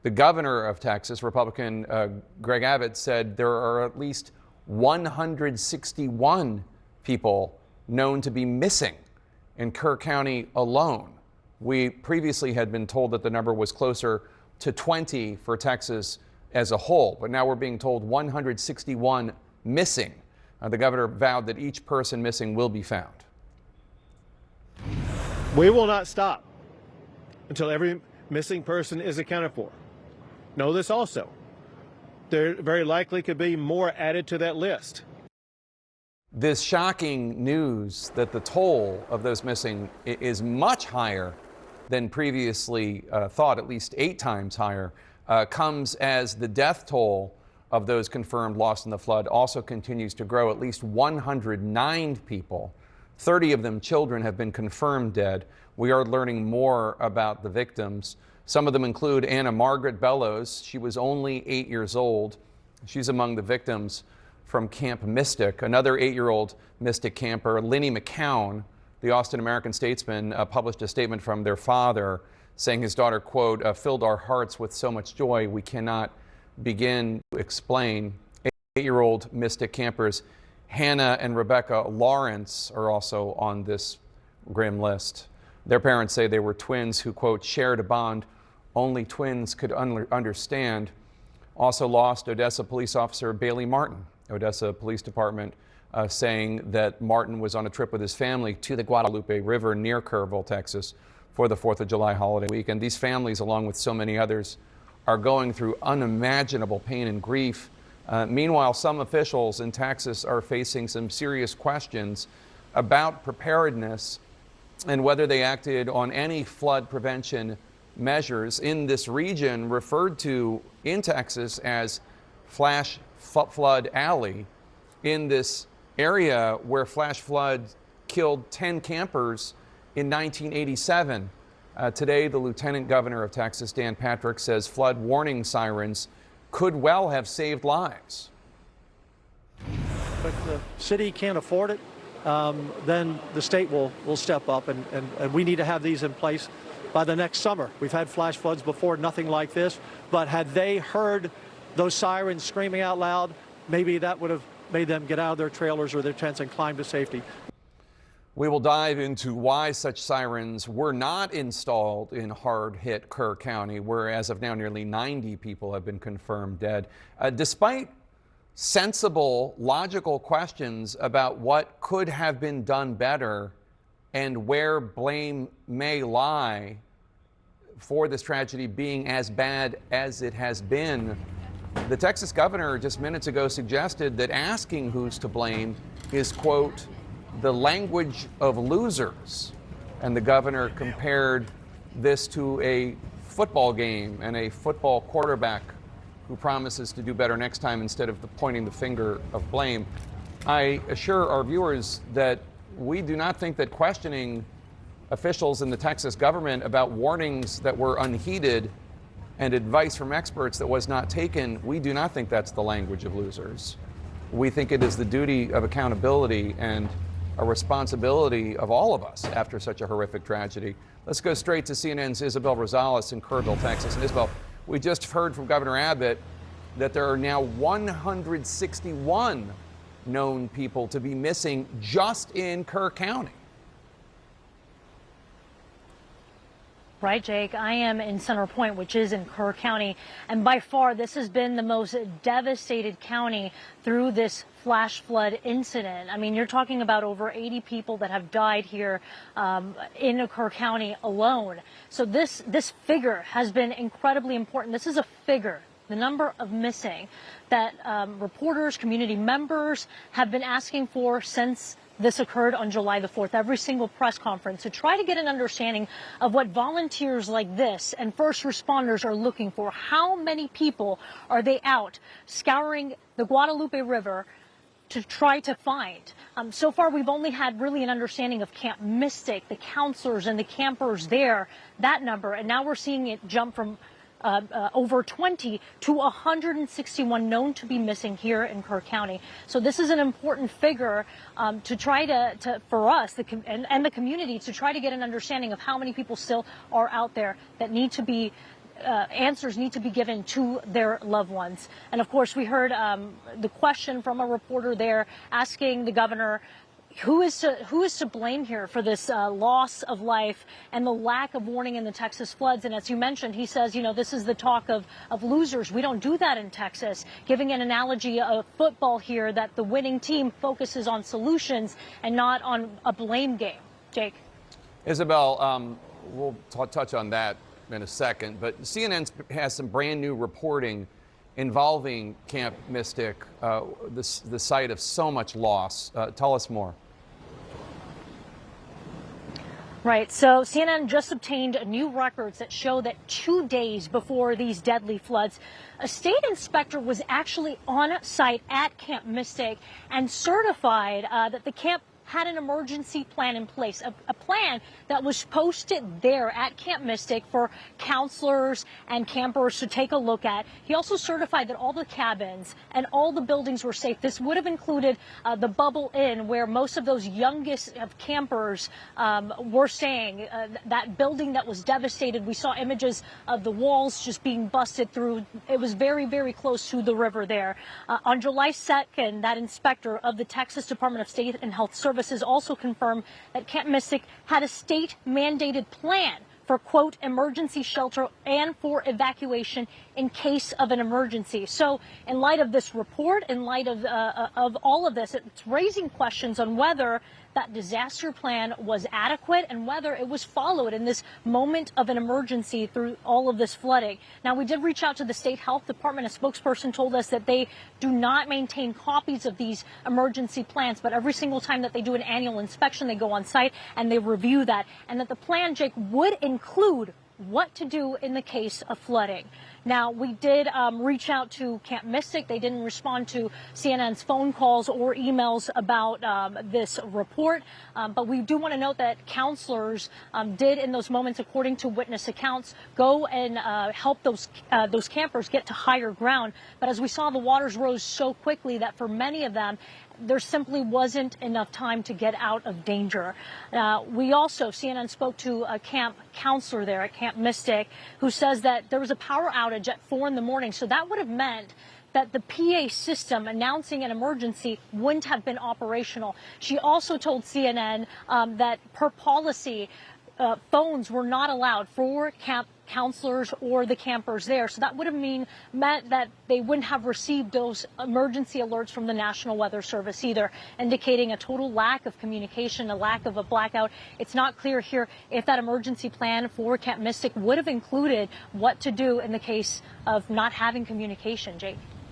The governor of Texas, Republican Greg Abbott, said there are at least 161 people known to be missing in Kerr County alone. We previously had been told that the number was closer to 20 for Texas as a whole, but now we're being told 161 missing. The governor vowed that each person missing will be found. We will not stop until every missing person is accounted for. Know this also. There very likely could be more added to that list. This shocking news that the toll of those missing is much higher than previously thought, at least 8 times higher, comes as the death toll of those confirmed lost in the flood also continues to grow. At least 109 people, 30 of them children, have been confirmed dead. We are learning more about the victims. Some of them include Anna Margaret Bellows. She was only 8 years old. She's among the victims from Camp Mystic. Another 8-year-old Mystic camper, Lenny McCown, the Austin American-Statesman, published a statement from their father saying his daughter, quote, filled our hearts with so much joy we cannot begin to explain. 8-year-old Mystic campers Hannah and Rebecca Lawrence are also on this grim list. Their parents say they were twins who, quote, shared a bond only twins could understand. Also lost Odessa police officer Bailey Martin. Odessa Police Department saying that Martin was on a trip with his family to the Guadalupe River near Kerrville, Texas, for the 4th of July holiday weekend. These families, along with so many others, are going through unimaginable pain and grief. Meanwhile, some officials in Texas are facing some serious questions about preparedness and whether they acted on any flood prevention measures in this region referred to in Texas as Flash Flood Alley, in this area where flash flood killed 10 campers in 1987. Today, the Lieutenant Governor of Texas, Dan Patrick, says flood warning sirens could well have saved lives. But the city can't afford it, then the state will step up, and we need to have these in place by the next summer. We've had flash floods before, nothing like this, but had they heard those sirens screaming out loud, maybe that would have made them get out of their trailers or their tents and climb to safety. We will dive into why such sirens were not installed in hard-hit Kerr County, where as of now nearly 90 people have been confirmed dead. Despite sensible, logical questions about what could have been done better and where blame may lie for this tragedy being as bad as it has been, the Texas governor just minutes ago suggested that asking who's to blame is, quote, the language of losers. And the governor compared this to a football game and a football quarterback who promises to do better next time instead of pointing the finger of blame. I assure our viewers that we do not think that questioning officials in the Texas government about warnings that were unheeded and advice from experts that was not taken, we do not think that's the language of losers. We think it is the duty of accountability and a responsibility of all of us after such a horrific tragedy. Let's go straight to CNN's Isabel Rosales in Kerrville, Texas. And Isabel, we just heard from Governor Abbott that there are now 161 known people to be missing just in Kerr County. Right, Jake. I am in Center Point, which is in Kerr County, and by far this has been the most devastated county through this flash flood incident. I mean, you're talking about over 80 people that have died here in Kerr County alone. So this figure has been incredibly important. This is a figure, the number of missing, that reporters, community members have been asking for since this occurred on July the 4th, every single press conference, to try to get an understanding of what volunteers like this and first responders are looking for. How many people are they out scouring the Guadalupe River to try to find? So far, we've only had really an understanding of Camp Mystic, the counselors and the campers there, that number, and now we're seeing it jump from over 20 to 161 known to be missing here in Kerr County. So this is an important figure to try to for us and the community to try to get an understanding of how many people still are out there that need to be answers need to be given to their loved ones. And of course, we heard the question from a reporter there asking the governor, who is to blame here for this loss of life and the lack of warning in the Texas floods? And as you mentioned, he says, this is the talk of losers. We don't do that in Texas. Giving an analogy of football here, that the winning team focuses on solutions and not on a blame game. Jake. Isabel, we'll touch on that in a second, but CNN has some brand new reporting involving Camp Mystic, the site of so much loss. Tell us more. Right. So CNN just obtained new records that show that 2 days before these deadly floods, a state inspector was actually on site at Camp Mystic and certified that the camp had an emergency plan in place, a plan that was posted there at Camp Mystic for counselors and campers to take a look at. He also certified that all the cabins and all the buildings were safe. This would have included the Bubble Inn, where most of those youngest of campers were staying. That building that was devastated, we saw images of the walls just being busted through. It was very, very close to the river there. On July 2nd, that inspector of the Texas Department of State and Health Services also confirmed that Camp Mystic had a state-mandated plan for, quote, emergency shelter and for evacuation in case of an emergency. So in light of this report, in light of all of this, it's raising questions on whether that disaster plan was adequate and whether it was followed in this moment of an emergency through all of this flooding. Now, we did reach out to the state health department. A spokesperson told us that they do not maintain copies of these emergency plans, but every single time that they do an annual inspection, they go on site and they review that, and that the plan, Jake, would include what to do in the case of flooding. Now, we did reach out to Camp Mystic. They didn't respond to CNN's phone calls or emails about this report. But we do want to note that counselors did, in those moments, according to witness accounts, go and help those campers get to higher ground. But as we saw, the waters rose so quickly that for many of them, there simply wasn't enough time to get out of danger. We also, CNN spoke to a camp counselor there at Camp Mystic, who says that there was a power outage at 4 in the morning. So that would have meant that the PA system announcing an emergency wouldn't have been operational. She also told CNN that per policy, phones were not allowed for camp counselors or the campers there. So that would have meant that they wouldn't have received those emergency alerts from the National Weather Service either, indicating a total lack of communication, a lack of a blackout. It's not clear here if that emergency plan for Camp Mystic would have included what to do in the case of not having communication, Jake.